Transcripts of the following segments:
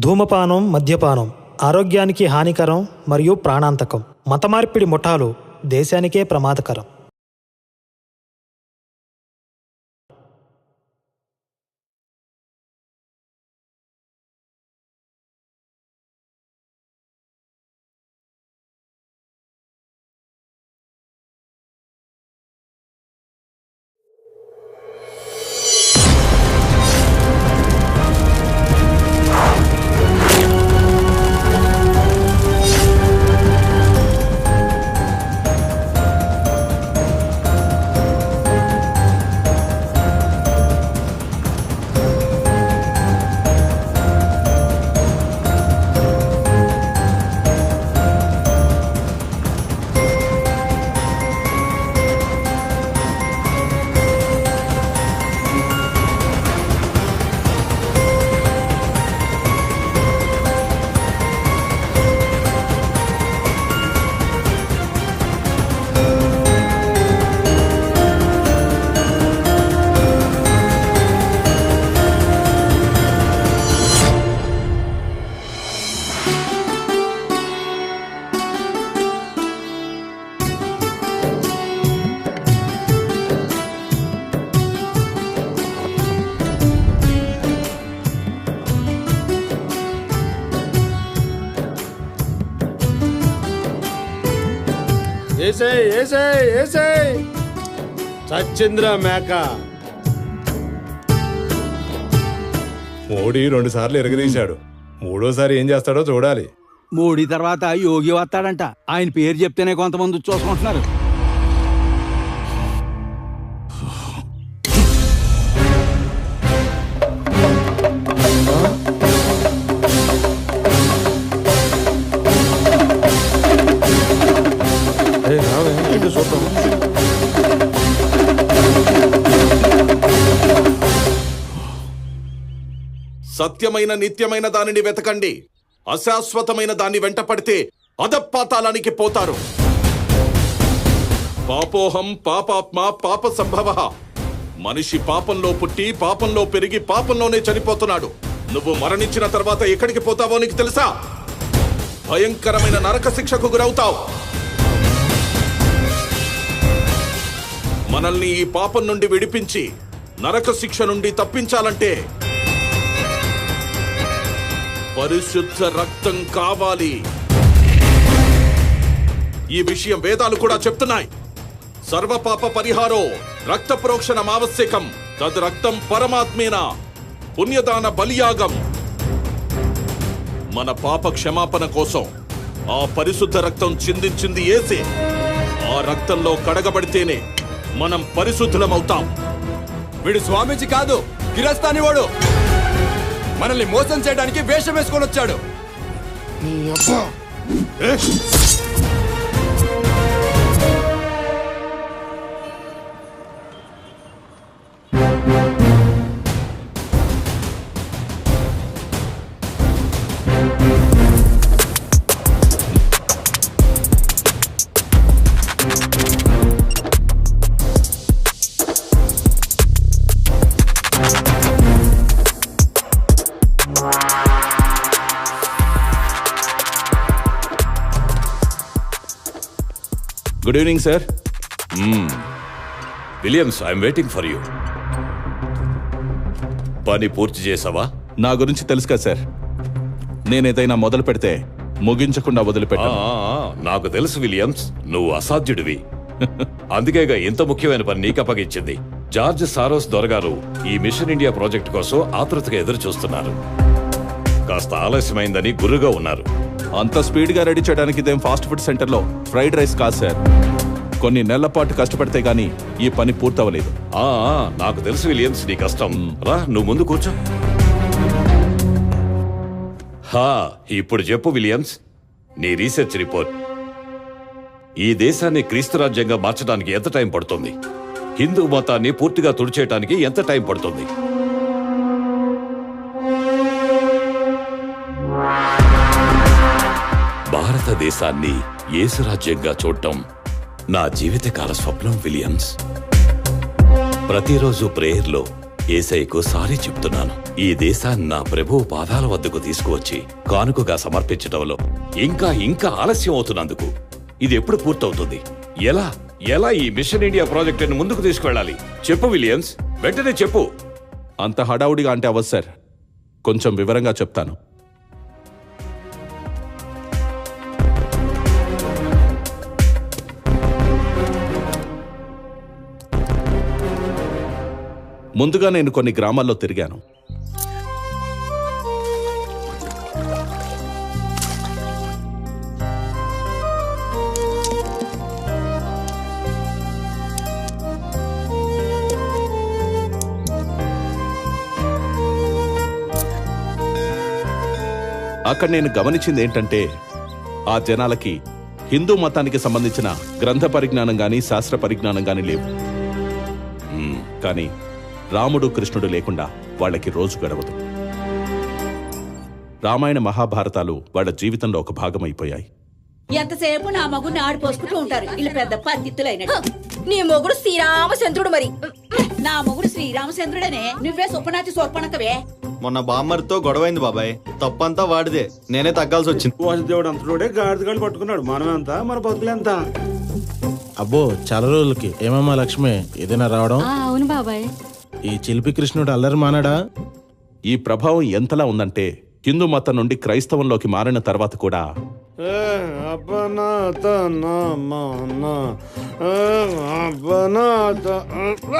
ధూమపానం, మద్యపానం ఆరోగ్యానికి హానికరం మరియు ప్రాణాంతకం. మతమార్పిడి ముఠాలు దేశానికే ప్రమాదకరం. సచ్చింద్ర మేక మోడీ 2 సార్లు ఎరగదీశాడు. 3ఓసారి ఏం చేస్తాడో చూడాలి. మోడీ తర్వాత యోగి వస్తాడంట. ఆయన పేరు చెప్తేనే కొంతమంది చూసుకుంటున్నారు. సత్యమైన నిత్యమైన దానిని వెతకండి. అశాశ్వతమైన దాన్ని వెంట పడితే అధపాతాళానికి పోతారు. పాపోహం పాపాత్మ పాప సంభవ. మనిషి పాపంలో పుట్టి పాపంలో పెరిగి పాపంలోనే చనిపోతున్నాడు. నువ్వు మరణించిన తర్వాత ఎక్కడికి పోతావో నీకు తెలుసా? భయంకరమైన నరక శిక్షకు గురవుతావు. మనల్ని ఈ పాపం నుండి విడిపించి నరక శిక్ష నుండి తప్పించాలంటే పరిశుద్ధ రక్తం కావాలి. ఈ విషయం వేదాలు కూడా చెప్తున్నాయి. సర్వపాప పరిహారో రక్త ప్రోక్షణం ఆవశ్యకం. తద్ రక్తం పరమాత్మేన పుణ్యదాన బలియాగం. మన పాప క్షమాపణ కోసం ఆ పరిశుద్ధ రక్తం చిందించింది యేసే. ఆ రక్తంలో కడగబడితేనే మనం పరిశుద్ధులమవుతాం. వీడు స్వామీజీ కాదు, గిరస్తాని వాడు. మనల్ని మోసం చేయడానికి వేషం వేసుకొని వచ్చాడు. Good evening sir. Williams, I'm waiting for you. పని పూర్తి చేసావా? నా గురించి తెలుసు కదా సార్. నేనేదైనా మొదలు పెడితే ముగించకుండా వదిలిపెట్టా. నాకు తెలుసు విలియమ్స్, నువ్వు అసాధ్యుడివి. అందుకేగా ఇంత ముఖ్యమైన పని నీకు అప్పగించింది. జార్జ్ సారోస్ దొరగారు ఈ మిషన్ ఇండియా ప్రాజెక్ట్ కోసం ఆతృతగా ఎదురు చూస్తున్నారు. కాస్త ఆలస్యమైందని గురుగా ఉన్నారు. అంత స్పీడ్ గా రెడీ చేయడానికి ఇదేం ఫాస్ట్ ఫుడ్ సెంటర్ లో ఫ్రైడ్ రైస్ కాదు సార్. కొన్ని నెలల పాటు కష్టపడితే గానీ ఈ పని పూర్తవలేదు. నాకు తెలుసు విలియమ్స్ నీ కష్టం. రా, నువ్వు ముందు కూర్చో. ఇప్పుడు చెప్పు విలియమ్స్, నీ రీసెర్చ్ రిపోర్ట్. ఈ దేశాన్ని క్రీస్తు రాజ్యంగా మార్చడానికి ఎంత టైం పడుతుంది? హిందూ మతాన్ని పూర్తిగా తుడిచేయడానికి ఎంత టైం పడుతుంది? భారతదేశాన్ని యేసు రాజ్యంగా చూడటం నా జీవితకాల స్వప్నం విలియమ్స్. ప్రతిరోజు ప్రేయర్లో యేసయ్యకు సారీ చెప్తున్నాను. ఈ దేశాన్ని నా ప్రభువు పాదాల వద్దకు తీసుకువచ్చి కానుకగా సమర్పించడంలో ఇంకా ఇంకా ఆలస్యం అవుతున్నందుకు ఇది ఎప్పుడు పూర్తవుతుంది? ఎలా ఎలా ఈ మిషన్ ఇండియా ప్రాజెక్టును ముందుకు తీసుకువెళ్ళాలి? చెప్పు విలియమ్స్, వెంటనే చెప్పు. అంత హడావుడిగా అంటే అవ్వదు సార్. కొంచెం వివరంగా చెప్తాను. ముందుగా నేను కొన్ని గ్రామాల్లో తిరిగాను. అక్కడ నేను గమనించింది ఏంటంటే, ఆ జనాలకి హిందూ మతానికి సంబంధించిన గ్రంథ పరిజ్ఞానం గాని శాస్త్ర పరిజ్ఞానం గాని లేవు. కానీ రాముడు కృష్ణుడు లేకుండా వాళ్ళకి రోజు గడవదు. రామాయణ మహాభారతాలు వాళ్ళ జీవితంలో ఒక భాగమైపోయాయి. ఎంతసేపు నా మగుడిని ఆడిపోసుకుంటూ ఉంటారు వీళ్ళు పెద్ద పందిత్తులైనట్టు. నీ మొగుడు శ్రీరామచంద్రుడు మరి. నా మొగుడు శ్రీరామచంద్రుడనే, నువ్వే సొప్పనాచి సోర్పణకవే. మొన్న బామ్మర్తో గొడవైంది బాబాయ్. తప్పంతా వాడిదే, నేనే తగ్గాల్సి వచ్చింది. వాసుదేవుడు అంతలోడే గాడిదగాళ్ళు పట్టుకున్నాడు. మనమెంత, మన బతుకులెంత? అబ్బో, చాలా రోజులకి ఏమమ్మా లక్ష్మి ఏదైనా రావడం? అవును బాబాయ్. ఈ చిలిపి కృష్ణుడు అల్లరి మానాడా? ఈ ప్రభావం ఎంతలా ఉందంటే, హిందూ మతం నుండి క్రైస్తవంలోకి మారిన తర్వాత కూడా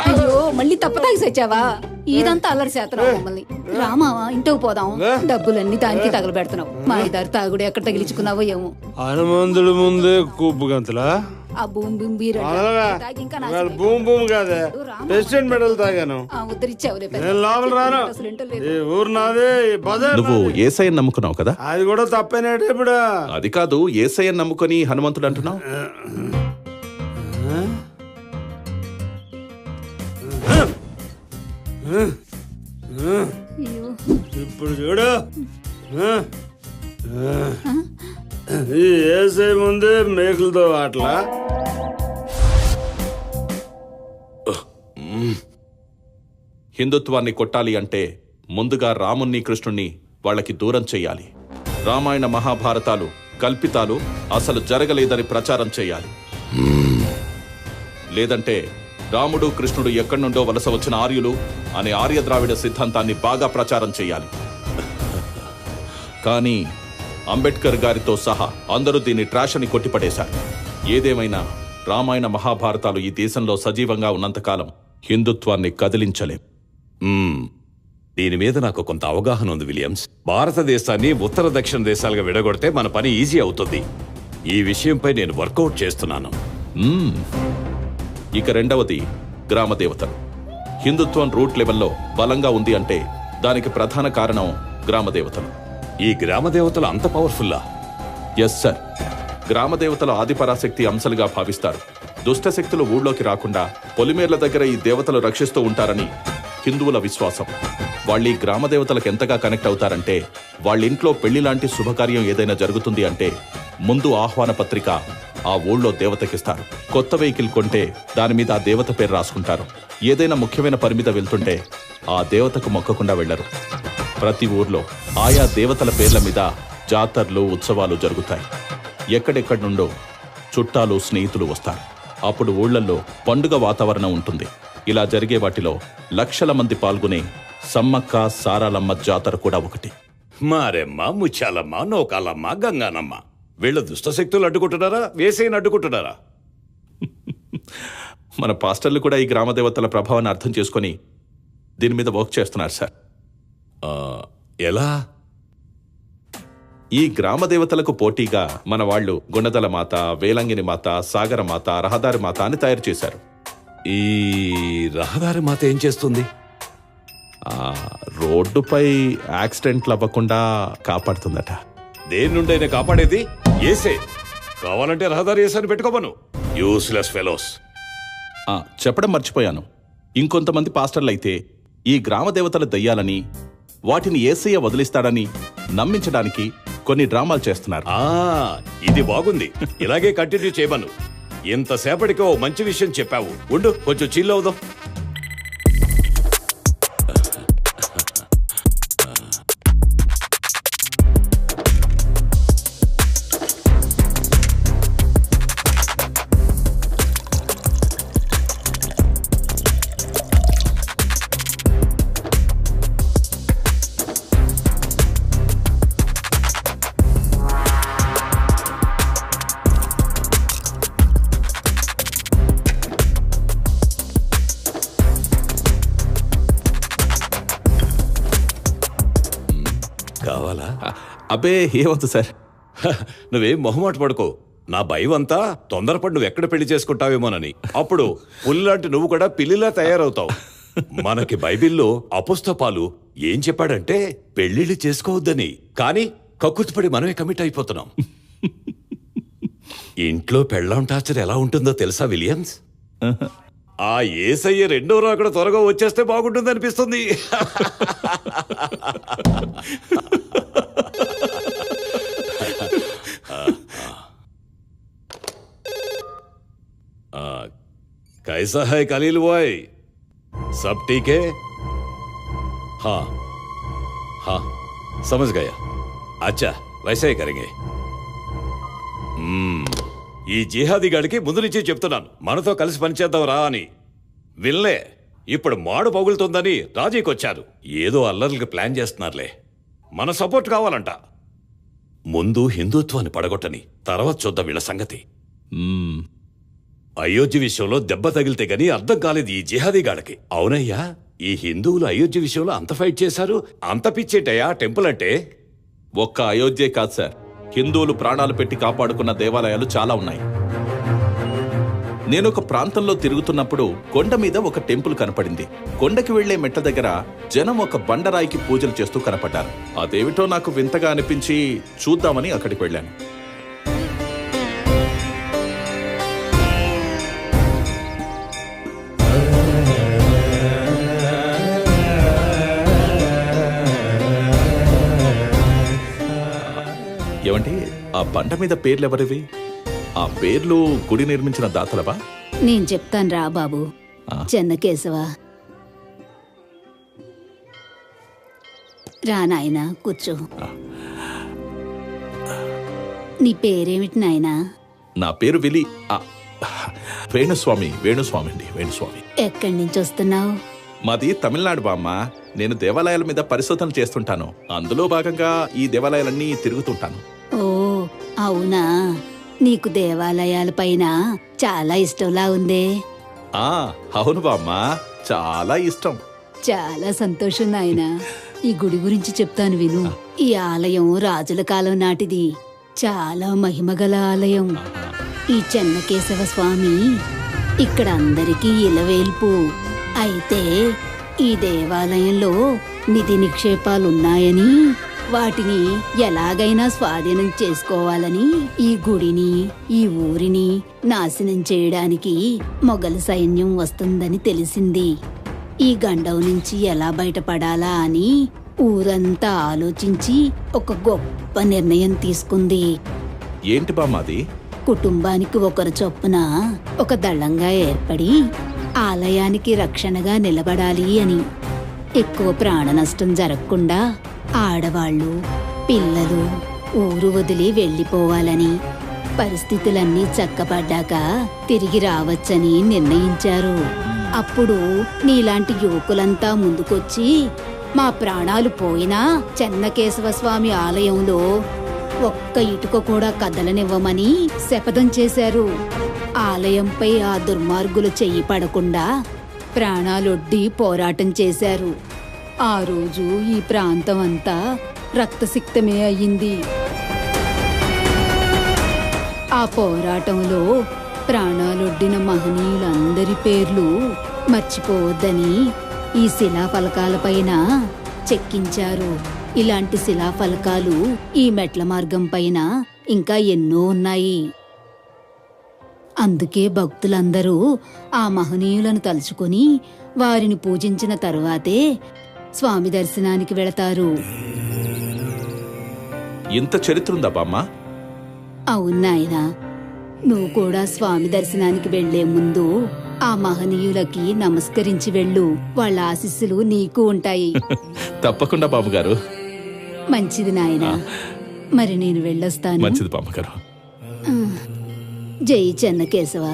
అయ్యో, మళ్ళీ తప్ప తాగి సచ్చావా? ఇదంతా అల్లరి చేస్తున్నావు మమ్మల్ని. రామావా, ఇంటికి పోదాం. డబ్బులన్నీ దానికి తగలబెడుతున్నావు. మా ఇద్దరు తాగుడు ఎక్కడ తగిలించుకున్నావో ఏమో. హనుమంతుడి ముందే కూపు గంతులా? ఆ భూమి భూమి బీర్ భూమి భూమి కాదే, ప్రెసిడెంట్ మెడల్ తాగాను. ఉద్దరిచ్చావులే. నేను లోపల రాను. ఈ ఊరు నాదే, ఈ బజార్ నువ్వు యేసయ్యని నమ్ముకున్నావు కదా? అది కూడా తప్పేనట్టు ఇప్పుడు. అది కాదు, యేసయ్యని నమ్ముకొని హనుమంతుడు అంటున్నావు. ఇప్పుడు చూడు, ఈ ఏసై ముందే మేకులతో అట్లా హిందుత్వాన్ని కొట్టాలి అంటే ముందుగా రాముణ్ణి కృష్ణుణ్ణి వాళ్ళకి దూరం చెయ్యాలి. రామాయణ మహాభారతాలు కల్పితాలు, అసలు జరగలేదని ప్రచారం చేయాలి. లేదంటే రాముడు కృష్ణుడు ఎక్కడి నుండో వలస వచ్చిన ఆర్యులు అనే ఆర్య ద్రావిడ సిద్ధాంతాన్ని బాగా ప్రచారం చేయాలి. కానీ అంబేద్కర్ గారితో సహా అందరూ దీన్ని ట్రాష్ అని కొట్టిపడేశారు. ఏదేమైనా రామాయణ మహాభారతాలు ఈ దేశంలో సజీవంగా ఉన్నంతకాలం హిందుత్వాన్ని కదిలించలేం. దీని మీద నాకు కొంత అవగాహన ఉంది విలియమ్స్. భారతదేశాన్ని ఉత్తర దక్షిణ దేశాలుగా విడగొడితే మన పని ఈజీ అవుతుంది. ఈ విషయంపై నేను వర్కౌట్ చేస్తున్నాను. ఇక రెండవది గ్రామ దేవతలు. హిందుత్వం రూట్ లెవెల్లో బలంగా ఉంది అంటే దానికి ప్రధాన కారణం గ్రామ దేవతలు. ఈ గ్రామ దేవతలు అంత పవర్ఫుల్లా? Yes sir. గ్రామ దేవతల ఆదిపరాశక్తి అంశాలుగా భావిస్తారు. దుష్ట శక్తులు ఊళ్ళోకి రాకుండా పొలిమేర్ల దగ్గర ఈ దేవతలు రక్షిస్తూ ఉంటారని హిందువుల విశ్వాసం. వాళ్ళు ఈ గ్రామ దేవతలకు ఎంతగా కనెక్ట్ అవుతారంటే, వాళ్ళ ఇంట్లో పెళ్లి లాంటి శుభకార్యం ఏదైనా జరుగుతుంది అంటే ముందు ఆహ్వాన పత్రిక ఆ ఊళ్ళో దేవతకిస్తారు. కొత్త వెహికల్ కొంటే దాని మీద ఆ దేవత పేరు రాసుకుంటారు. ఏదైనా ముఖ్యమైన పని మీద వెళ్తుంటే ఆ దేవతకు మొక్కకుండా వెళ్లరు. ప్రతి ఊర్లో ఆయా దేవతల పేర్ల మీద జాతరలు, ఉత్సవాలు జరుగుతాయి. ఎక్కడెక్కడి నుండో చుట్టాలు, స్నేహితులు వస్తారు. అప్పుడు ఊళ్ళల్లో పండుగ వాతావరణం ఉంటుంది. ఇలా జరిగే వాటిలో లక్షల మంది పాల్గొనే సమ్మక్క సారాలమ్మ జాతర కూడా ఒకటి. మారెమ్మ, ముత్యాలమ్మ, నౌకాలమ్మ, గంగానమ్మ వీళ్ళ దుష్ట శక్తులు అడ్డుకుంటున్నారా, వేసేయని అడ్డుకుంటున్నారా? మన పాస్టర్లు కూడా ఈ గ్రామ దేవతల ప్రభావాన్ని అర్థం చేసుకొని దీని మీద వర్క్ చేస్తున్నారు సార్. ఎలా? ఈ గ్రామ దేవతలకు పోటీగా మన వాళ్ళు గుణదల మాత, వేలంగిని మాత, సాగర మాత, రహదారి మాత అని తయారు చేశారు. ఈ రహదారి మాత ఏం చేస్తుంది? రోడ్డుపై యాక్సిడెంట్లు అవ్వకుండా కాపాడుతుందట. దేని నుండైనా కాపాడేది ఏసే. కావాలంటే రహదారి ఏసని పెట్టుకోమను. Useless fellows. చెప్పడం మర్చిపోయాను. ఇంకొంతమంది పాస్టర్లైతే ఈ గ్రామ దేవతల దయ్యాలని, వాటిని యేసయ్య వదిలిస్తాడని నమ్మించడానికి కొన్ని డ్రామాలు చేస్తున్నారు. ఇది బాగుంది. ఇలాగే కంటిన్యూ చేయమను. ఇంతసేపటికి ఓ మంచి విషయం చెప్పావు. ఉండు, కొంచెం చిల్ అవుదాం. అబ్బే ఏమవుతుంది సార్. నువ్వేం మొహమాట పడుకో. నా భయం అంతా తొందరపడి నువ్వు ఎక్కడ పెళ్లి చేసుకుంటావేమోనని. అప్పుడు పుల్లిలాంటి నువ్వు కూడా పిల్లిలా తయారవుతావు. మనకి బైబిల్లో అపోస్తపాలు ఏం చెప్పాడంటే పెళ్లిళ్ళు చేసుకోవద్దని. కానీ కక్కుర్తిపడి మనమే కమిట్ అయిపోతున్నాం. ఇంట్లో పెళ్ళాం టార్చర్ ఎలా ఉంటుందో తెలుసా విలియమ్స్? ఆ యేసయ్య రెండో రాకడ త్వరగా వచ్చేస్తే బాగుంటుంది అనిపిస్తుంది. कैसा है कलील भाई? सब ठीक है? हाँ हाँ समझ गया. अच्छा वैसे ही करेंगे. ఈ జిహాదీ గాడికి ముందు నుంచి చెప్తున్నాను మనతో కలిసి పనిచేద్దాం రా అని. వినలే. ఇప్పుడు మాడు పగులుతుందని రాజీకొచ్చారు. ఏదో అల్లర్లకి ప్లాన్ చేస్తున్నారులే. మన సపోర్ట్ కావాలంట. ముందు హిందుత్వాన్ని పడగొట్టని, తర్వాత చూద్దాం వీళ్ళ సంగతి. అయోధ్య విషయంలో దెబ్బ తగిలితే గానీ అర్థం కాలేదు ఈ జిహాదీ గాడికి. అవునయ్యా, ఈ హిందువులు అయోధ్య విషయంలో అంత ఫైట్ చేశారు. అంత పిచ్చేటయ్యా టెంపుల్ అంటే. ఒక్క అయోధ్యే కాదు సార్, హిందువులు ప్రాణాలు పెట్టి కాపాడుకున్న దేవాలయాలు చాలా ఉన్నాయి. నేను ఒక ప్రాంతంలో తిరుగుతున్నప్పుడు కొండ మీద ఒక టెంపుల్ కనపడింది. కొండకి వెళ్లే మెట్ల దగ్గర జనం ఒక బండరాయికి పూజలు చేస్తూ కనపడ్డారు. అదేమిటో నాకు వింతగా అనిపించి చూద్దామని అక్కడికి వెళ్ళాను. ఏమంటే ఆ బండ మీద పేర్లెవరివి? ఆ పేర్లు గుడి నిర్మించిన దాతలవా? నేను చెప్తాను రా బాబు. చెన్నకేశవ, రా నాయనా కూర్చో. నీ పేరేమిటి నాయనా? నా పేరు విలి. వేణుస్వామి. వేణుస్వామి అండి, వేణుస్వామి. ఎక్కడి నుంచి వస్తున్నావు? మాది తమిళనాడు బామ్మ. నేను దేవాలయాల మీద పరిశోధన చేస్తుంటాను. అందులో భాగంగా ఈ దేవాలయాలన్నీ తిరుగుతుంటాను. ఓ అవునా, నీకు దేవాలయాల పైన చాలా ఇష్టంలా ఉందే. అవును బామ్మ, చాలా ఇష్టం. చాలా సంతోషం నాయనా. ఈ గుడి గురించి చెప్తాను విను. ఈ ఆలయం రాజుల కాలం నాటిది. చాలా మహిమగల ఆలయం. ఈ చెన్నకేశవ స్వామి ఇక్కడ అందరికీ ఇలవేల్పు. అయితే ఈ దేవాలయంలో నిధి నిక్షేపాలున్నాయని, వాటిని ఎలాగైనా స్వాధీనం చేసుకోవాలని ఈ గుడిని, ఈ ఊరిని నాశనం చేయడానికి మొఘల్ సైన్యం వస్తుందని తెలిసింది. ఈ గండం నుంచి ఎలా బయటపడాలా అని ఊరంతా ఆలోచించి ఒక గొప్ప నిర్ణయం తీసుకుంది. ఏంటి బామ్మాది? కుటుంబానికి ఒకరు చొప్పున ఒక దళంగా ఏర్పడి ఆలయానికి రక్షణగా నిలబడాలి అని. ఎక్కువ ప్రాణ నష్టం జరగకుండా ఆడవాళ్లు, పిల్లలు ఊరు వదిలి వెళ్లిపోవాలని, పరిస్థితులన్నీ చక్కబడ్డాక తిరిగి రావచ్చని నిర్ణయించారు. అప్పుడు నీలాంటి యువకులంతా ముందుకొచ్చి మా ప్రాణాలు పోయినా చెన్నకేశవ స్వామి ఆలయంలో ఒక్క ఇటుక కూడా కదలనివ్వమని శపథం చేశారు. ఆలయంపై ఆ దుర్మార్గులు చెయ్యి పడకుండా ప్రాణాలొడ్డి పోరాటం చేశారు. ఆ రోజు ఈ ప్రాంతం అంతా రక్తసిక్తమే అయ్యింది. ఆ పోరాటంలో ప్రాణాలొడ్డిన మహనీయులందరి పేర్లు మర్చిపోవద్దని ఈ శిలాఫలకాలపైన చెక్కించారు. ఇలాంటి శిలాఫలకాలు ఈ మెట్ల మార్గం పైన ఇంకా ఎన్నో ఉన్నాయి. అందుకే భక్తులందరూ ఆ మహనీయులను తలుచుకుని వారిని పూజించిన తరువాతే స్వామి దర్శనానికి వెళతారు. ఇంత చరిత్ర ఉందా బామ్మ? అవునాయనా, నువ్వు కూడా స్వామి దర్శనానికి వెళ్లే ముందు ఆ మహనీయులకి నమస్కరించి వెళ్ళు. వాళ్ళ ఆశీస్సులు నీకు ఉంటాయి. తప్పకుండా బామ్మగారు. మంచిది నాయనా, మరి నేను వెళ్ళొస్తాను. మంచిది బామ్మగారు. జై చెన్నకేశవ.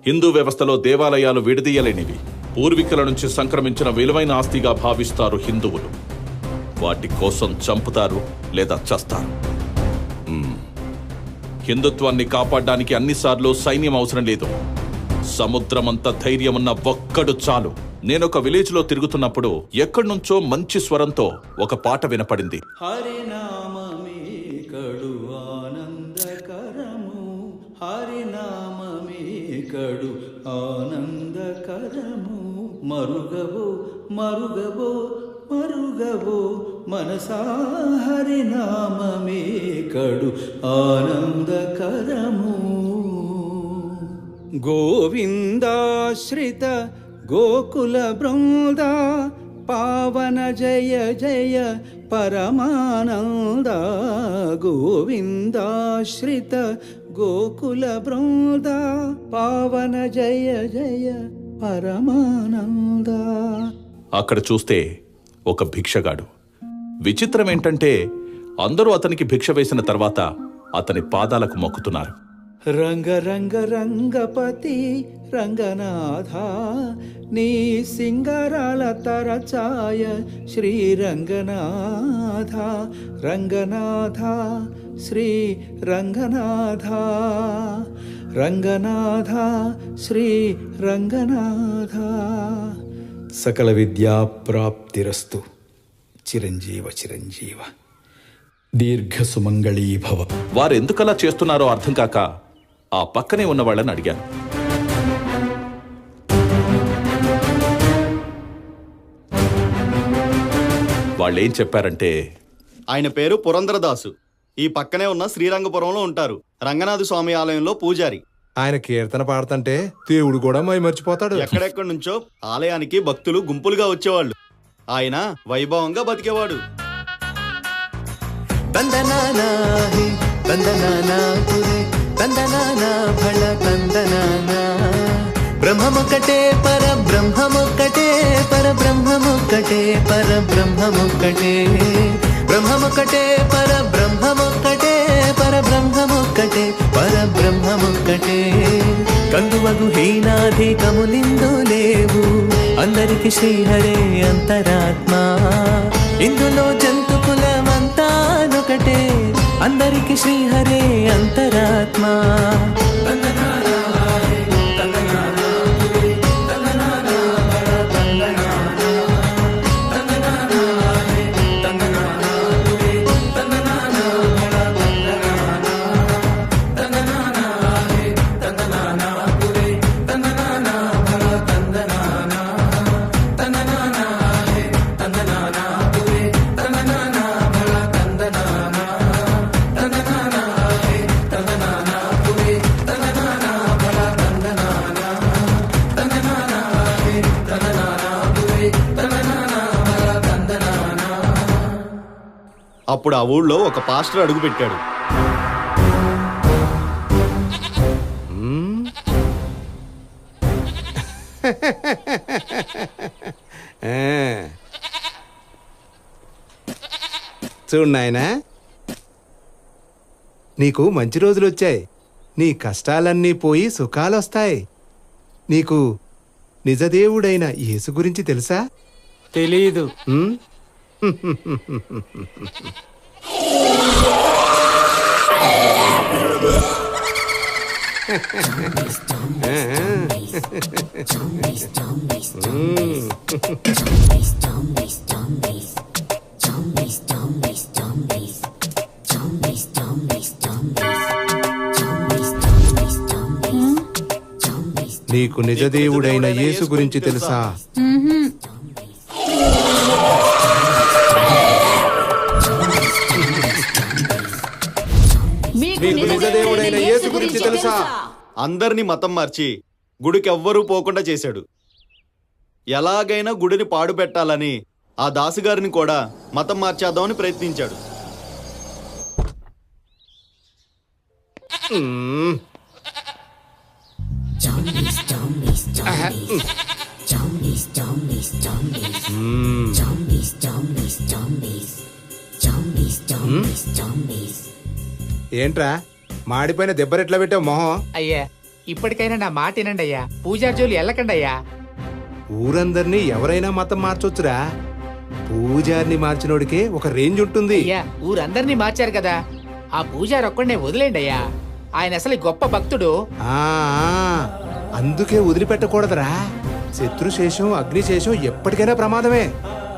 హిందూ వ్యవస్థలో దేవాలయాలు విడదీయలేనివి. పూర్వీకుల నుంచి సంక్రమించిన విలువైన ఆస్తిగా భావిస్తారు హిందువులు. వాటి కోసం చంపుతారు లేదా చస్తారు. హిందుత్వాన్ని కాపాడడానికి అన్నిసార్లు సైన్యం అవసరం లేదు. సముద్రమంత ధైర్యమున్న ఒక్కడు చాలు. నేనొక విలేజ్ లో తిరుగుతున్నప్పుడు ఎక్కడి నుంచో మంచి స్వరంతో ఒక పాట వినపడింది. హరినామమే కడు ఆనందకరము, హరినామమే కడు ఆనందకరము, మరుగవో మరుగవో మరుగవో మనసా, హరినామమే కడు ఆనందకరము. గోవిందాశ్రిత గోకుల బృంద పావన జయ జయ పరమానంద, గోవిందాశ్రిత గోకుల బృంద పావన జయ జయ పరమానంద. అక్కడ చూస్తే ఒక భిక్షగాడు. విచిత్రం ఏంటంటే అందరూ అతనికి భిక్ష వేసిన తర్వాత అతని పాదాలకు మొక్కుతున్నారు. రంగ రంగ రంగపతి రంగనాథ, నీ సింగరాల తరచాయ శ్రీ రంగనాథ, రంగనాథ శ్రీ రంగనాథ, రంగనాథ శ్రీ రంగనాథ. సకల విద్యా ప్రాప్తిరస్తు. చిరంజీవ చిరంజీవ దీర్ఘ సుమంగళీ భవ. వారెందుకలా చేస్తున్నారో అర్థం కాక ఆ పక్కనే ఉన్న వాళ్ళని అడిగాను. వాళ్ళేం చెప్పారంటే, ఆయన పేరు పురంధరదాసు. ఈ పక్కనే ఉన్న శ్రీరంగపురంలో ఉంటారు. రంగనాథ స్వామి ఆలయంలో పూజారి. ఆయన కీర్తన పాడుతుంటే దేవుడు కూడా మై మర్చిపోతాడు. ఎక్కడెక్కడి నుంచో ఆలయానికి భక్తులు గుంపులుగా వచ్చేవాళ్ళు. ఆయన వైభవంగా బతికేవాడు. బ్రహ్మమొక్కటే పరబ్రహ్మమొక్కటే, పరబ్రహ్మమొక్కటే పరబ్రహ్మమొక్కటే, బ్రహ్మమొక్కటే పరబ్రహ్మమొక్కటే, పరబ్రహ్మమొక్కటే పరబ్రహ్మమొక్కటే. కందువగు హీనాధికములిందు లేవు, అందరికి శ్రీహరే అంతరాత్మ. ఇందులో జంతు కులమంతానొకటే, అందరికి శ్రీహరే అంతరాత్మ. అప్పుడు ఆ ఊళ్ళో ఒక పాస్టర్ అడుగు పెట్టాడు. చూడు నాయనా, నీకు మంచి రోజులు వచ్చాయి. నీ కష్టాలన్నీ పోయి సుఖాలొస్తాయి. నీకు నిజదేవుడైన యేసు గురించి తెలుసా? తెలీదు. నీకు నిజదేవుడైన యేసు గురించి తెలుసా? మీకు నిజదేవుడైన యేసు గురించి తెలుసా? అందరినీ మతం మార్చి గుడికి ఎవ్వరూ పోకుండా చేశాడు. ఎలాగైనా గుడిని పాడు పెట్టాలని ఆ దాసుగారిని కూడా మతం మార్చేద్దామని ప్రయత్నించాడు. ఏంట్రా మాడిపోయిన దెబ్బరెట్లా పెట్టావు మొహం? అయ్యా, ఇప్పటికైనా నా మాట వినండి అయ్యా. పూజార్జులు వెళ్ళకండి అయ్యా. ఊరందరినీ ఎవరైనా మతం మార్చొచ్చురా. పూజారిని మార్చినోడికే ఒక రేంజ్ ఉంటుంది. అయ్యా, ఊరందరినీ మార్చారు కదా, ఆ పూజారి ఒక్కడనే వదిలేండి అయ్యా. ఆయన అసలు గొప్ప భక్తుడు. అందుకే వదిలిపెట్టకూడదురా. శత్రుశేషం అగ్నిశేషం ఎప్పటికైనా ప్రమాదమే.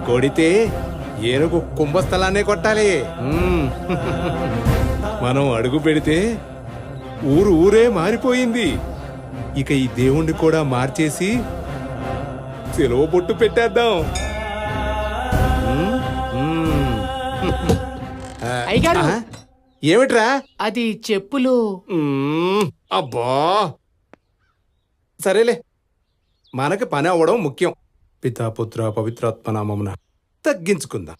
కొడితే ఏనుగు కుంభస్థలాన్నే కొట్టాలి. మనం అడుగు పెడితే ఊరే మారిపోయింది. ఇక ఈ దేవుణ్ణి కూడా మార్చేసి సెలవు బొట్టు పెట్టేద్దాం. అయ్యగారు ఏమిట్రా అది చెప్పులు? అబ్బా సరేలే, మనకి పని అవ్వడం ముఖ్యం. పితాపుత్ర పవిత్రాత్మ నామమున తగ్గించుకుందాం.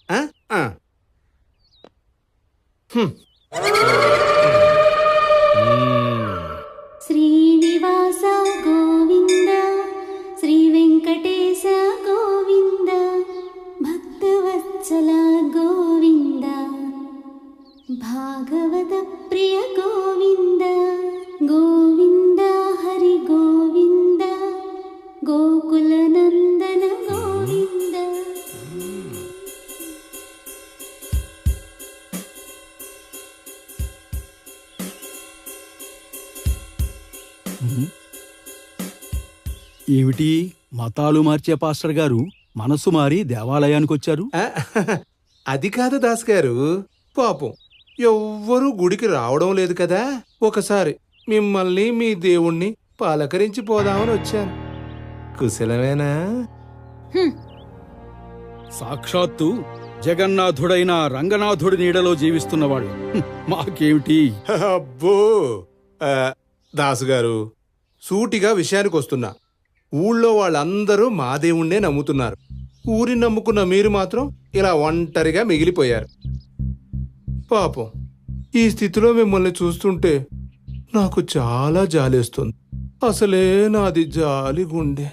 శ్రీనివాస గోవింద, శ్రీ వెంకటేశ గోవింద, భక్తవత్సల గోవింద, భాగవత ప్రియ గోవింద, గోవింద హరి గోవింద, గోకుల నందన గోవింద. ఏమిటి మతాలు మార్చే పాస్టర్ గారు మనసు మారి దేవాలయానికి వచ్చారు? అది కాదు దాస్ గారు, పాపం ఎవ్వరూ గుడికి రావడం లేదు కదా. ఒకసారి మిమ్మల్ని మీ దేవుణ్ణి పలకరించి పోదామని వచ్చాను. కుశలమేనా? సాక్షాత్తు జగన్నాథుడైన రంగనాథుడి నీడలో జీవిస్తున్నవాళ్ళు మాకేమిటి? అబ్బో దాసుగారు, సూటిగా విషయానికి వస్తున్నా. ఊళ్ళో వాళ్ళందరూ మా దేవుణ్ణే నమ్ముతున్నారు. ఊరిని నమ్ముకున్న మీరు మాత్రం ఇలా ఒంటరిగా మిగిలిపోయారు. పాపం ఈ స్థితిలో మిమ్మల్ని చూస్తుంటే నాకు చాలా జాలేస్తుంది. అసలే నాది జాలి గుండె.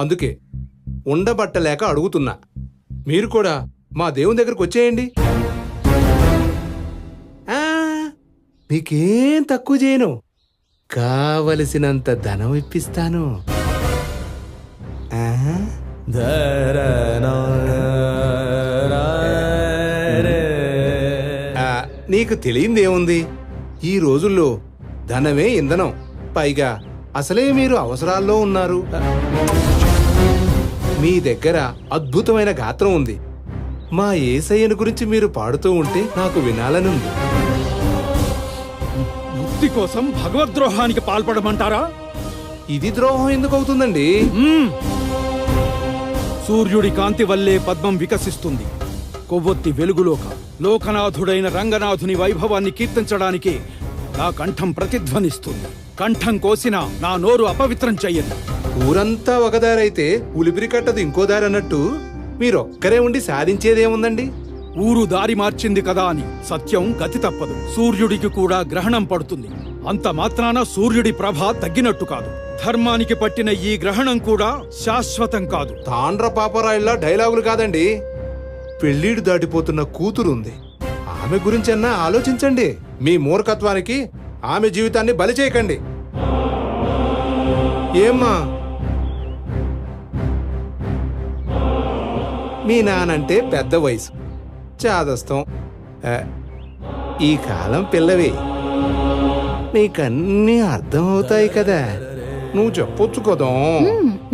అందుకే ఉండబట్టలేక అడుగుతున్నా, మీరు కూడా మా దేవుని దగ్గరకు వచ్చేయండి. మీకేం తక్కువ చేయను, కావలసినంత ధనం ఇప్పిస్తాను. నీకు తెలియందేముంది, ఈ రోజుల్లో ధనమే ఇంధనం. పైగా అసలే మీరు అవసరాల్లో ఉన్నారు. మీ దగ్గర అద్భుతమైన గాత్రం ఉంది. మా యేసయ్యను గురించి మీరు పాడుతూ ఉంటే నాకు వినాలనుంది. ముక్తి కోసం భగవద్రోహానికి పాల్పడమంటారా? ఇది ద్రోహం ఎందుకు అవుతుందండి? సూర్యుడి కాంతి వల్లే పద్మం వికసిస్తుంది. కొవ్వొత్తి వెలుగులోక లోకనాథుడైన రంగనాథుని వైభవాన్ని కీర్తించడానికి నా కంఠం ప్రతిధ్వనిస్తుంది. కంఠం కోసినా నా నోరు అపవిత్రం చెయ్యదు. ఊరంతా ఒకదారైతే ఉలిపిరి కట్టదు ఇంకో దారి అన్నట్టు మీరొక్కరే ఉండి సాధించేదేముందండి? ఊరు దారి మార్చింది కదా అని సత్యం గతి తప్పదు. సూర్యుడికి కూడా గ్రహణం పడుతుంది. అంత మాత్రాన సూర్యుడి ప్రభ తగ్గినట్టు కాదు. ధర్మానికి పట్టిన ఈ గ్రహణం కూడా శాశ్వతం కాదు. తాండ్ర పాపరాయిల్లా డైలాగులు కాదండి. పెళ్ళీడు దాటిపోతున్న కూతురుంది, ఆమె గురించన్నా ఆలోచించండి. మీ మూర్ఖత్వానికి ఆమె జీవితాన్ని బలి చేయకండి. ఏమ్మా, మీ నానంటే పెద్ద వయసు, చాదస్తం. ఈ కాలం పిల్లవి, నీకన్నీ అర్థమవుతాయి కదా. నువ్వు చెప్పొచ్చు కదా.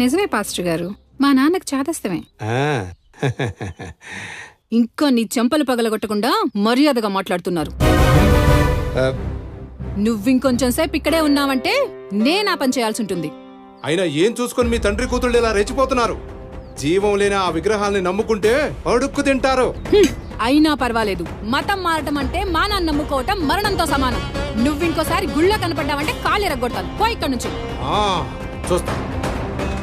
నిజమే పాస్టర్ గారు, మా నాన్నకు చాదస్తమే. ఇంకా నీ చెంపలు పగలగొట్టకుండా మర్యాదగా మాట్లాడుతున్నారు. నువ్వింకొంచెం సేపు ఇక్కడే ఉన్నావంటే నేనా పని చేయాల్సి ఉంటుంది. అయినా ఏం చూసుకొని మీ తండ్రి కూతుళ్ళు ఇలా రెచ్చిపోతున్నారు? జీవం లేని ఆ విగ్రహాల్ని నమ్ముకుంటే అడుక్కు తింటారు. అయినా పర్వాలేదు, మతం మారటం అంటే మానాన్ని నమ్ముకోవటం మరణంతో సమానం. నువ్వింకోసారి గుళ్ళో కనపడ్డావంటే కాళ్ళు ఎరగొడతాను. పో ఇక్కడి నుంచి. చూస్తా,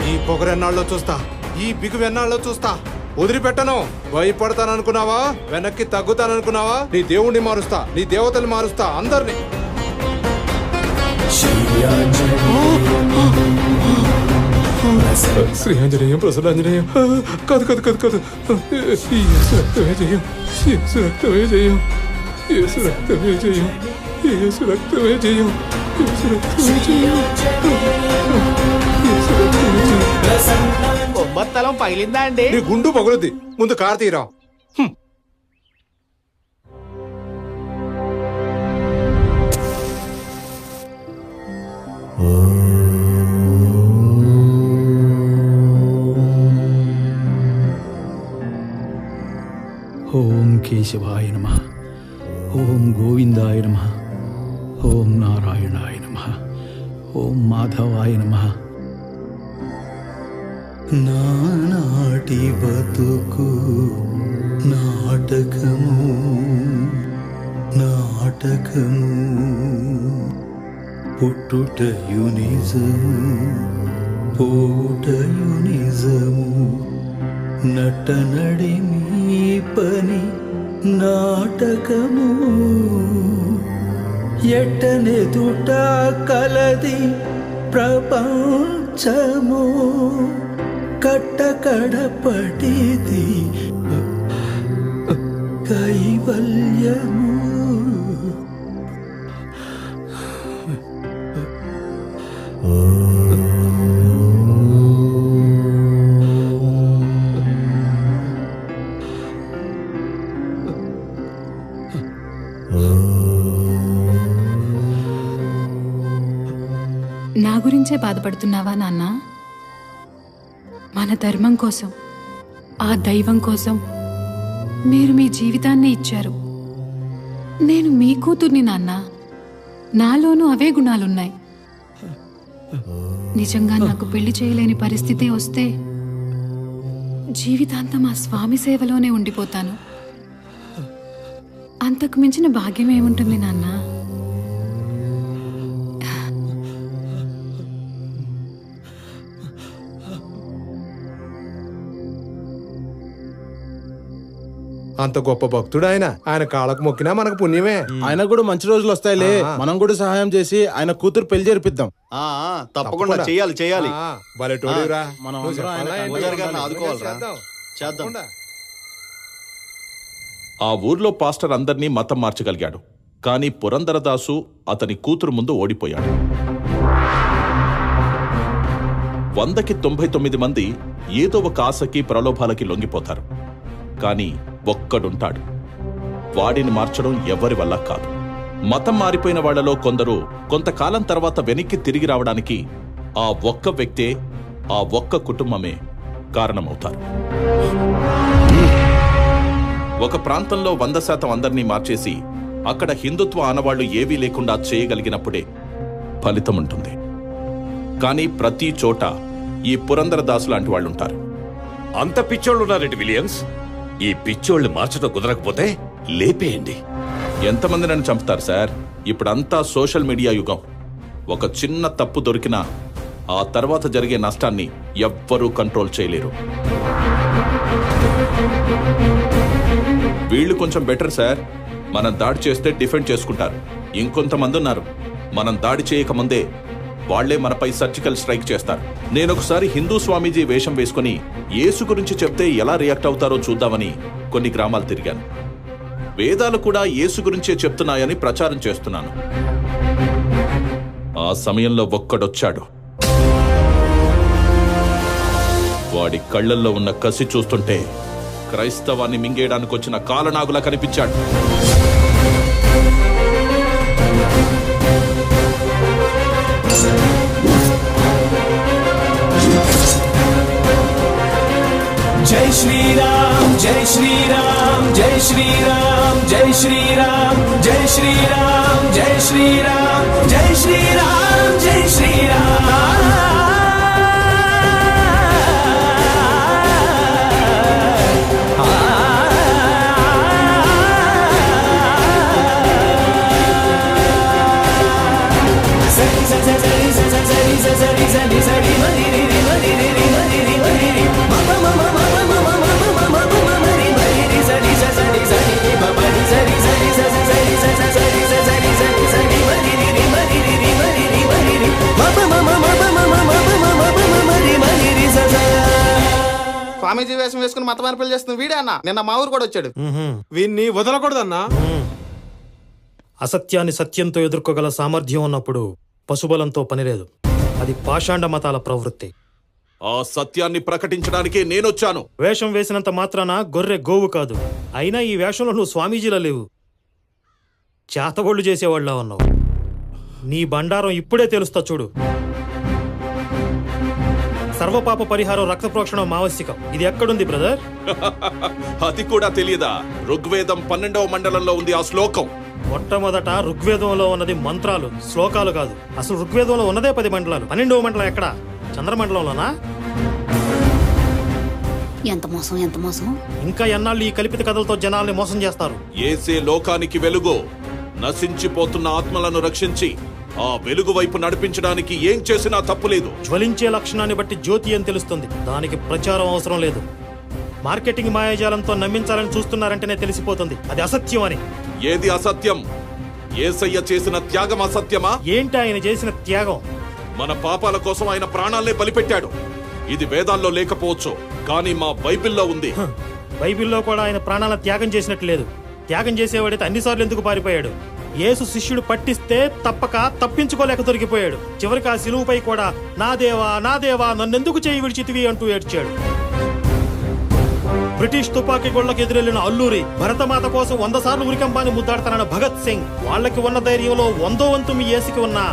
ఈ పొగరెన్నాళ్ళలో చూస్తా, ఈ బిగువెన్నాళ్ళలో చూస్తా. వదిలిపెట్టను. భయపడతాననుకున్నావా? వెనక్కి తగ్గుతాననుకున్నావా? నీ దేవుణ్ణి మారుస్తా, నీ దేవతలు మారుస్తా, అందరినీ. శ్రీ ఆంజనేయం, ప్రసన్నాంజనేయం. కాదు కాదు కాదు కాదు, రక్తమే జయం, రక్తమే జయం, రక్తమే జయం, రక్తమే జయం, రక్తమే జయం. బొబ్బత్తలం పగిలిందా అండి? నీ గుండు పగులుద్ది, ముందు కారు తీరా. కేశవాయ నమః. ఓం గోవిందాయ నమః. ఓం నారాయణాయ నమః. ఓం మాధవాయ నమః. నానాటి బతుకు నాటకము నాటకము పుట్టుటయు నిజము పోవుటయు నిజము నటనడిమి పని నాటకము ఎట్టనెదుట కలది ప్రపంచము కట్టకడపటిది కైవల్యము. నా గురించే బాధపడుతున్నావా నాన్న? మన ధర్మం కోసం, ఆ దైవం కోసం మీరు మీ జీవితాన్ని ఇచ్చారు. నేను మీ కూతుర్ని నాన్న. నాలోనూ అవే గుణాలున్నాయి. నిజంగా నాకు పెళ్లి చేయలేని పరిస్థితి వస్తే జీవితాంతం ఆ స్వామి సేవలోనే ఉండిపోతాను. అంతకు మించిన భాగ్యం ఏముంటుంది నాన్న? అంత గొప్ప భక్తుడు ఆయన. ఆయన కాళ్ళకు మొక్కినా మనకు పుణ్యమే. ఆయన కూడా మంచి రోజులు వస్తాయిలే. మనం కూడా సహాయం చేసి ఆయన కూతురు పెళ్లి జరిపిద్దాం. తప్పకుండా చెయ్యాలి చెయ్యాలి. బలెటోడిరా. మనం నువ్వు అందరం ఆయన చెప్పాలా? పూజారి గారిని ఆదుకోవాలిరా. చేద్దాం. చేద్దాం. ఆ ఊర్లో పాస్టర్ అందర్నీ మతం మార్చగలిగాడు. కానీ పురందరదాసు అతని కూతురు ముందు ఓడిపోయాడు. 100కి 99 మంది ఏదో ఒక ఆశకి ప్రలోభాలకి లొంగిపోతారు. కానీ ఒక్కడుంటాడు. వాడిని మార్చడం ఎవరి వల్ల కాదు. మతం మారిపోయిన వాళ్లలో కొందరు కొంతకాలం తర్వాత వెనక్కి తిరిగి రావడానికి ఆ ఒక్క వ్యక్తే, ఆ ఒక్క కుటుంబమే కారణమవుతారు. ఒక ప్రాంతంలో 100% అందరినీ మార్చేసి అక్కడ హిందుత్వ ఆనవాళ్లు ఏవీ లేకుండా చేయగలిగినప్పుడే ఫలితం ఉంటుంది. కానీ ప్రతి చోట ఈ పురందరదాసు లాంటి వాళ్ళుంటారు. అంత పిచ్చోళ్ళున్నారండి విలియమ్స్. ఈ పిచ్చోళ్ళు మార్చడం కుదరకపోతే లేపేయండి. ఎంతమంది నన్ను చంపుతారు సార్? ఇప్పుడంతా సోషల్ మీడియా యుగం. ఒక చిన్న తప్పు దొరికినా ఆ తర్వాత జరిగే నష్టాన్ని ఎవ్వరూ కంట్రోల్ చేయలేరు. వీళ్ళు కొంచెం బెటర్ సార్. మనం దాడి చేస్తే డిఫెండ్ చేసుకుంటారు. ఇంకొంతమంది ఉన్నారు, మనం దాడి చేయకముందే వాళ్లే మనపై సర్జికల్ స్ట్రైక్ చేస్తారు. నేనొకసారి హిందూ స్వామీజీ వేషం వేసుకుని యేసు గురించి చెప్తే ఎలా రియాక్ట్ అవుతారో చూద్దామని కొన్ని గ్రామాలు తిరిగాను. వేదాలు కూడా యేసు గురించే చెప్తున్నాయని ప్రచారం చేస్తున్నాను. ఆ సమయంలో ఒక్కడొచ్చాడు. వాడి కళ్ళల్లో ఉన్న కసి చూస్తుంటే క్రైస్తవాన్ని మింగేయడానికి వచ్చిన కాలనాగులా కనిపించాడు. జై శ్రీరామ్ జై శ్రీరామ్ జై శ్రీరామ్ జై శ్రీరామ్ జై శ్రీరామ్ జై శ్రీరామ్ జై శ్రీరామ్ జై శ్రీరామ్. స్వామీజీ వేషం వేసుకుని మత మార్పులు చేస్తున్న వీడే అన్న. నిన్న మా ఊరు కూడా వచ్చాడు. వీన్ని వదలకూడదన్నా. అసత్యాన్ని సత్యంతో ఎదుర్కోగల సామర్థ్యం ఉన్నప్పుడు పశుబలంతో పనిలేదు. అది పాషాండ మతాల ప్రవృత్తి. ఆ సత్యాన్ని ప్రకటించడానికే నేనొచ్చాను. వేషం వేసినంత మాత్రాన గొర్రె గోవు కాదు. అయినా ఈ వేషంలో నువ్వు స్వామీజీలా లేవు, చేతబొళ్ళు చేసేవాళ్ళ ఉన్నావు. నీ బండారం ఇప్పుడే తెలుస్తా చూడు. సర్వపాప పరిహారం రక్త ప్రోక్షణం ఆవశ్యకం. ఇది ఎక్కడుంది బ్రదర్? అది కూడా తెలియదా? ఋగ్వేదం 12వ మండలంలో ఉంది ఆ శ్లోకం. మొట్టమొదట ఋగ్వేదంలో ఉన్నది మంత్రాలు, శ్లోకాలు కాదు. అసలు ఋగ్వేదంలో ఉన్నదే 10 మండలాలు. 12వ మండలం ఎక్కడ? చంద్రమండలంలోనా? ఎంత మోసం, ఎంత మోసం! ఇంకా ఎన్నాళ్ళు ఈ కల్పిత కథలతో జనాల్ని మోసం చేస్తారు? యేసే లోకానికి వెలుగు. నశించిపోతున్న ఆత్మలను రక్షించి ఆ వెలుగు వైపు నడిపించడానికి ఏం చేసినా తప్పులేదు. జ్వలించే లక్షణాన్ని బట్టి జ్యోతి అని తెలుస్తుంది. దానికి ప్రచారం అవసరం లేదు. మార్కెటింగ్ మాయాజాలంతో నమ్మించాలని చూస్తున్నారంటేనే తెలిసిపోతుంది అది అసత్యం అని. ఏది అసత్యం? యేసయ్య చేసిన త్యాగం అసత్యమా? ఏంటి ఆయన చేసిన త్యాగం? మన పాపాల కోసం ఆయన ప్రాణాలనే బలిపెట్టాడు. ఇది వేదాల్లో లేకపోవచ్చు, కానీ మా బైబిల్లో ఉంది. బైబిల్లో కూడా ఆయన ప్రాణాలను త్యాగం చేసినట్టు లేదు. త్యాగం చేసేవాడైతే అన్నిసార్లు ఎందుకు పారిపోయాడు? యేసు శిష్యుడు పట్టిస్తే తప్పక తప్పించుకోలేక దొరికిపోయాడు. చివరికి ఆ శిలువుపై కూడా నా దేవా, నా దేవా, నన్నెందుకు చేయి విడిచితివి అంటూ ఏడ్చాడు. బ్రిటిష్ తుపాకీ గొళ్లకు ఎదురెళ్లిన అల్లూరి భరతమాత కోసం 100 సార్లు ఉరికంబాన్ని ముద్దాడతానన్న భగత్ సింగ్, వాళ్ళకి ఉన్న ధైర్యంలో 100వ వంతు మీ యేసుకి ఉన్నా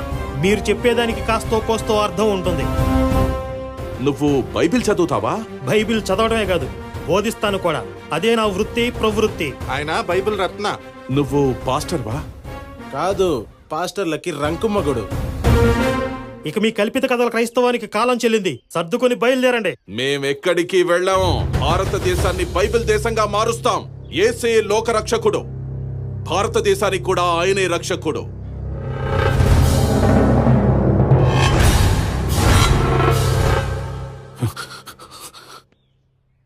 మీరు చెప్పేదానికి కాస్తో కోస్తో అర్థం ఉంటుంది. నువ్వు బైబిల్ చదువుతావా? బైబిల్ చదవడమే కాదు, బోధిస్తాను కూడా. అదే నా వృత్తి, ప్రవృత్తి. ఆయన బైబిల్ రత్న. నువ్వు పాస్టర్వా? కాదు, పాస్టర్లకి రంకుమ్మగుడు. ఇక మీ కల్పిత కథల క్రైస్తవానికి కాలం చెల్లింది. సర్దుకొని బయలుదేరండి. మేమెక్కడికి వెళ్ళాము. భారతదేశాన్ని బైబిల్ దేశంగా మారుస్తాం. యేసే లోక రక్షకుడు. భారతదేశానికి కూడా ఆయనే రక్షకుడు.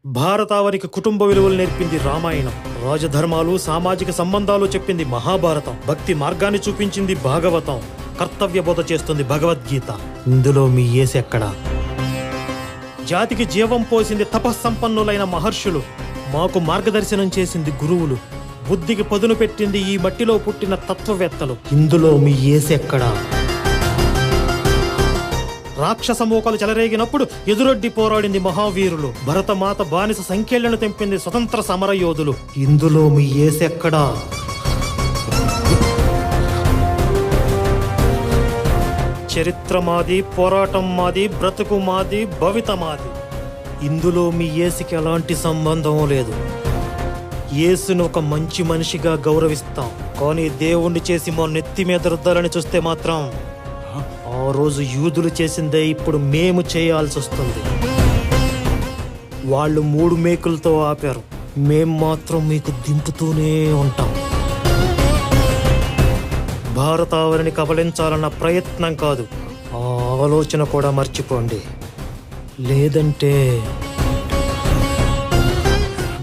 భారతావనికి కుటుంబ విలువలు నేర్పింది రామాయణం. రాజధర్మాలు, సామాజిక సంబంధాలు చెప్పింది మహాభారతం. భక్తి మార్గాన్ని చూపించింది భాగవతం. కర్తవ్య బోధ చేస్తుంది భగవద్గీత. ఇందులో మీ యేసు ఎక్కడా? జాతికి జీవం పోసింది తపస్సంపన్నులైన మహర్షులు. మాకు మార్గదర్శనం చేసింది గురువులు. బుద్ధికి పదును పెట్టింది ఈ మట్టిలో పుట్టిన తత్వవేత్తలు. ఇందులో మీ యేసు ఎక్కడా? రాక్షస మోకలు చెలరేగినప్పుడు ఎదురొడ్డి పోరాడింది మహావీరులు. భరతమాత బానిస సంఖ్యలను తెంపింది స్వతంత్ర సమరయోధులు. ఇందులో మీ యేసెక్కడా? చరిత్ర మాది, పోరాటం మాది, బ్రతుకు మాది, భవిత మాది. ఇందులో మీ యేసుకి ఎలాంటి సంబంధం లేదు. యేసును ఒక మంచి మనిషిగా గౌరవిస్తాం, కానీ దేవుణ్ణి చేసి మా నెత్తి మీద రుద్దాలని చూస్తే మాత్రం ఆ రోజు యూదులు చేసిందే ఇప్పుడు మేము చేయాల్సి వస్తుంది. వాళ్ళు 3 మేకులతో ఆపారు, మేం మాత్రం మీకు దింపుతూనే ఉంటాం. భారతావరిని కబలించాలన్న ప్రయత్నం కాదు, ఆ ఆలోచన కూడా మర్చిపోండి. లేదంటే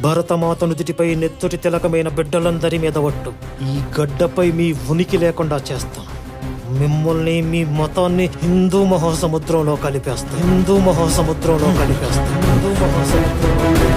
భరతమాత నుదిటిపై నెత్తుటి తిలకమైన బిడ్డలందరి మీద ఒట్టు, ఈ గడ్డపై మీ ఉనికి లేకుండా చేస్తాం. మిమ్మల్ని, మీ మతాన్ని హిందూ మహాసముద్రంలో కలిపేస్తాం. హిందూ మహాసముద్రంలో కలిపేస్తాం. హిందూ మహాసముద్రంలో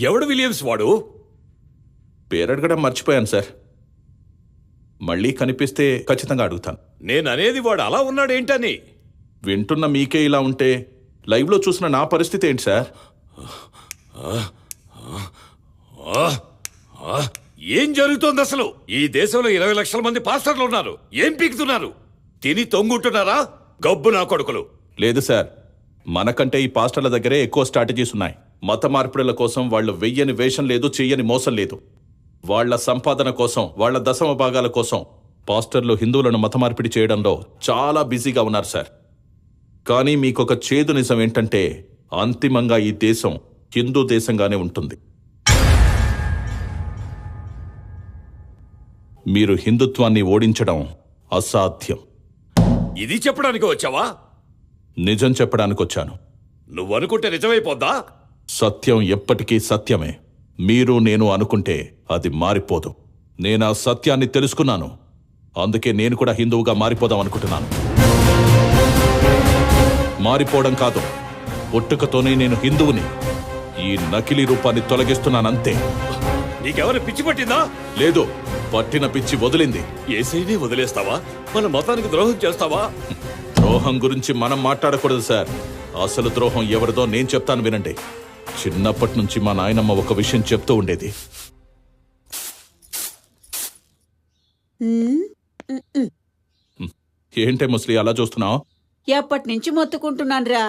ఎవడు విలియమ్స్ వాడు? పేరడగడం మర్చిపోయాను సార్. మళ్ళీ కనిపిస్తే ఖచ్చితంగా అడుగుతాను. నేననేది వాడు అలా ఉన్నాడేంటని. వింటున్న మీకే ఇలా ఉంటే లైవ్లో చూసిన నా పరిస్థితి ఏంటి సార్? ఏం జరుగుతోంది అసలు? ఈ దేశంలో 20 లక్షల మంది పాస్టర్లు ఉన్నారు. ఏం పీకుతున్నారు? తిని తొంగుంటున్నారా గబ్బు నా కొడుకులు? లేదు సార్, మనకంటే ఈ పాస్టర్ల దగ్గరే ఎక్కువ స్ట్రాటజీస్ ఉన్నాయి. మత మార్పిడుల కోసం వాళ్ళు వెయ్యని వేషం లేదు, చెయ్యని మోసం లేదు. వాళ్ల సంపాదన కోసం, వాళ్ల దశమ భాగాల కోసం పాస్టర్లు హిందువులను మత మార్పిడి చేయడంలో చాలా బిజీగా ఉన్నారు సార్. కానీ మీకొక చేదు నిజం ఏంటంటే, అంతిమంగా ఈ దేశం హిందూ దేశంగానే ఉంటుంది. మీరు హిందుత్వాన్ని ఓడించడం అసాధ్యం. ఇది చెప్పడానికి వచ్చావా? నిజం చెప్పడానికి వచ్చాను. నువ్వనుకుంటే నిజమైపోద్దా? సత్యం ఎప్పటికీ సత్యమే. మీరు నేను అనుకుంటే అది మారిపోదు. నేను ఆ సత్యాన్ని తెలుసుకున్నాను. అందుకే నేను కూడా హిందువుగా మారిపోదాం అనుకుంటున్నాను. మారిపోవడం కాదు, పుట్టుకతోనే నేను హిందువుని. ఈ నకిలీ రూపాన్ని తొలగిస్తున్నానంతే. నీకెవరు పిచ్చి పట్టిందా? లేదు, పట్టిన పిచ్చి వదిలింది. ఏసైని వదిలేస్తావా? మన మతానికి ద్రోహం చేస్తావా? ద్రోహం గురించి మనం మాట్లాడకూడదు సార్. అసలు ద్రోహం ఎవరిదో నేను చెప్తాను వినండి. చిన్నప్పటి నుంచి మా నాయనమ్మ ఒక విషయం చెప్తూ ఉండేది. ఏంటే ముస్లి అలా చూస్తున్నావు? ఎప్పటి నుంచి మొత్తుకుంటున్నాన్రా,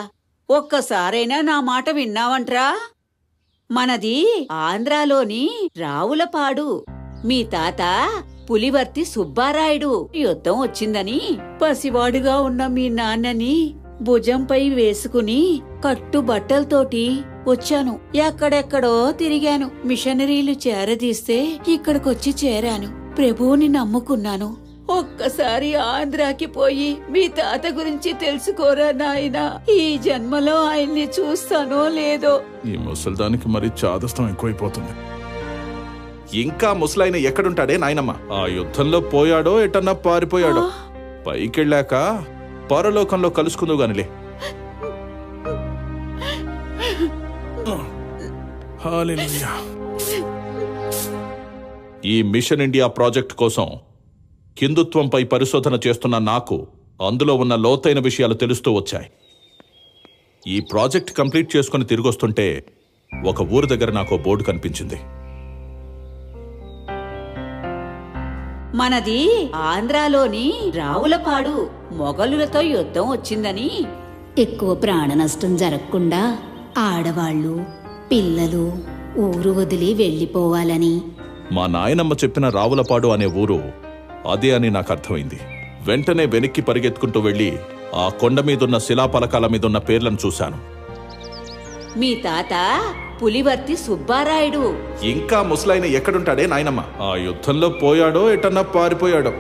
ఒక్కసారైనా నా మాట విన్నావంట్రా? మనది ఆంధ్రాలోని రావులపాడు. మీ తాత పులివర్తి సుబ్బారాయుడు యుద్ధం వచ్చిందని పసివాడుగా ఉన్న మీ నాన్నని భుజంపై వేసుకుని కట్టుబట్టలతోటి వచ్చాను. ఎక్కడెక్కడో తిరిగాను. మిషనరీలు చేరదీస్తే ఇక్కడికొచ్చి చేరాను. ప్రభువుని నమ్ముకున్నాను. ఒక్కసారి ఆంధ్రాకి పోయి మీ తాత గురించి తెలుసుకోరా నాయనా. ఈ జన్మలో ఆయన్ని చూస్తానో లేదో. ఈ ముసల్దానికి మరి చాదస్తం ఎక్కువైపోతుంది. ఇంకా ముసలాయన ఎక్కడుంటాడే నాయనమ్మ? ఆ యుద్ధంలో పోయాడో ఎటన్నా పారిపోయాడో. పైకెళ్ళాక పరలోకంలో కలుసుకుందు గానిలే. హల్లెలూయా. ఈ మిషన్ ఇండియా ప్రాజెక్ట్ కోసం హిందుత్వంపై పరిశోధన చేస్తున్న నాకు అందులో ఉన్న లోతైన విషయాలు తెలుస్తూ వచ్చాయి. ఈ ప్రాజెక్ట్ కంప్లీట్ చేసుకుని తిరిగొస్తుంటే ఒక ఊరు దగ్గర నాకు బోర్డు కనిపించింది. మనది ఆంధ్రాలోని రావులపాడు. మొఘలులతో యుద్ధం వచ్చిందని ఎక్కువ ప్రాణ నష్టం జరగకుండా ఆడవాళ్ళు పిల్లలు ఊరు వదిలి వెళ్ళిపోవాలని మా నాయనమ్మ చెప్పిన రావులపాడు అనే ఊరు అదే అని నాకు అర్థమైంది. వెంటనే వెనక్కి పరిగెత్తుకుంటూ వెళ్లి ఆ కొండ మీదున్న శిలాపలకాల మీదున్న పేర్లను చూశాను. మీ తాత పులివర్తి సుబ్బారాయుడు. ఇంకా ముసలాయన ఎక్కడుంటాడే నాయనమ్మ? ఆ యుద్ధంలో పోయాడో ఎటన్నా పారిపోయాడో.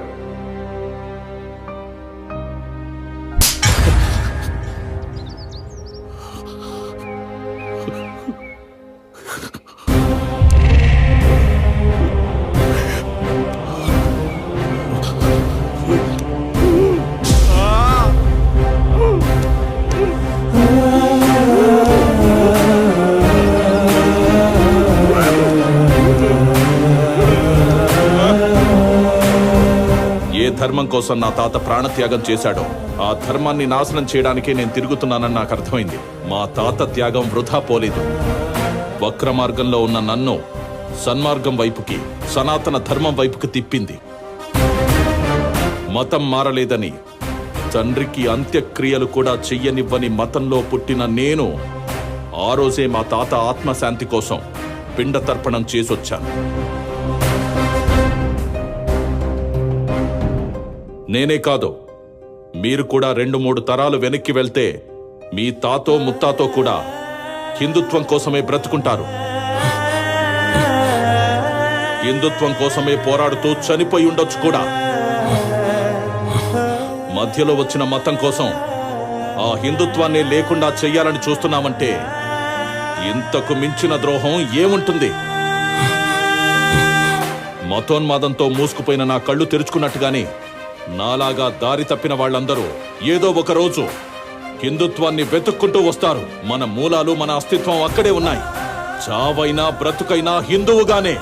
ధర్మం కోసం నా తాత ప్రాణత్యాగం చేశాడో ఆ ధర్మాన్ని నాశనం చేయడానికే నేను తిరుగుతున్నానని నాకు అర్థమైంది. మా తాత త్యాగం వృధా పోలేదు. వక్ర మార్గంలో ఉన్న నన్ను సన్మార్గం వైపుకి, సనాతన ధర్మం వైపుకి తిప్పింది. మతం మారలేదని, తండ్రికి అంత్యక్రియలు కూడా చెయ్యనివ్వని మతంలో పుట్టిన నేను ఆ రోజే మా తాత ఆత్మశాంతి కోసం పిండ తర్పణం చేసొచ్చాను. నేనే కాదు, మీరు కూడా 2-3 తరాలు వెనక్కి వెళ్తే మీ తాతో ముత్తాతో కూడా హిందుత్వం కోసమే బ్రతుకుంటారు. హిందుత్వం కోసమే పోరాడుతూ చనిపోయి ఉండొచ్చు కూడా. మధ్యలో వచ్చిన మతం కోసం ఆ హిందుత్వాన్ని లేకుండా చెయ్యాలని చూస్తున్నామంటే ఇంతకు మించిన ద్రోహం ఏముంటుంది? మతోన్మాదంతో మూసుకుపోయిన నా కళ్ళు తెరుచుకున్నట్టుగానే నాలాగా దారి తప్పిన వాళ్ళందరూ ఏదో ఒక రోజు హిందుత్వాన్ని వెతుక్కుంటూ వస్తారు. మన మూలాలు, మన అస్తిత్వం అక్కడే ఉన్నాయి. చావైనా బ్రతుకైనా హిందువుగానే.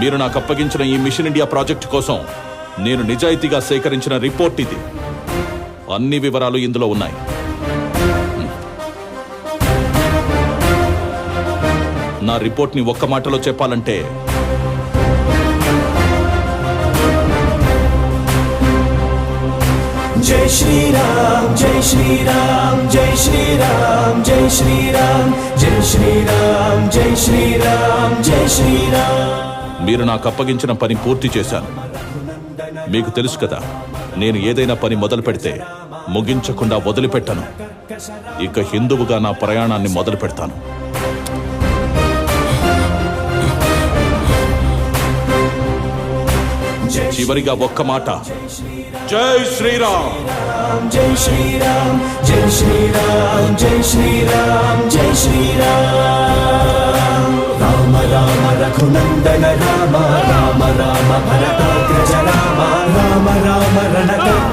మీరు నాకు అప్పగించిన ఈ మిషన్ ఇండియా ప్రాజెక్ట్ కోసం నేను నిజాయితీగా సేకరించిన రిపోర్ట్ ఇది. అన్ని వివరాలు ఇందులో ఉన్నాయి. నా రిపోర్ట్ని ఒక్క మాటలో చెప్పాలంటే జై శ్రీరామ్ జై శ్రీరామ్ జై శ్రీరామ్ జై శ్రీరామ్ జై శ్రీరామ్ జై శ్రీరామ్ జై శ్రీరామ్. మీరు నాకు అప్పగించిన పని పూర్తి చేశాను. మీకు తెలుసు కదా, నేను ఏదైనా పని మొదలు పెడితే ముగించకుండా వదిలిపెట్టను. ఇక హిందువుగా నా ప్రయాణాన్ని మొదలు పెడతాను. చివరిగా ఒక్క మాట, జై శ్రీరామ్. జై శ్రీరామ్ జై శ్రీరామ్ జై శ్రీరామ్ జై శ్రీరామ్. రామ రామ రఘునందన రామ రామ రామ భరతాగ్రజ రామ రామ రామ రణకర్త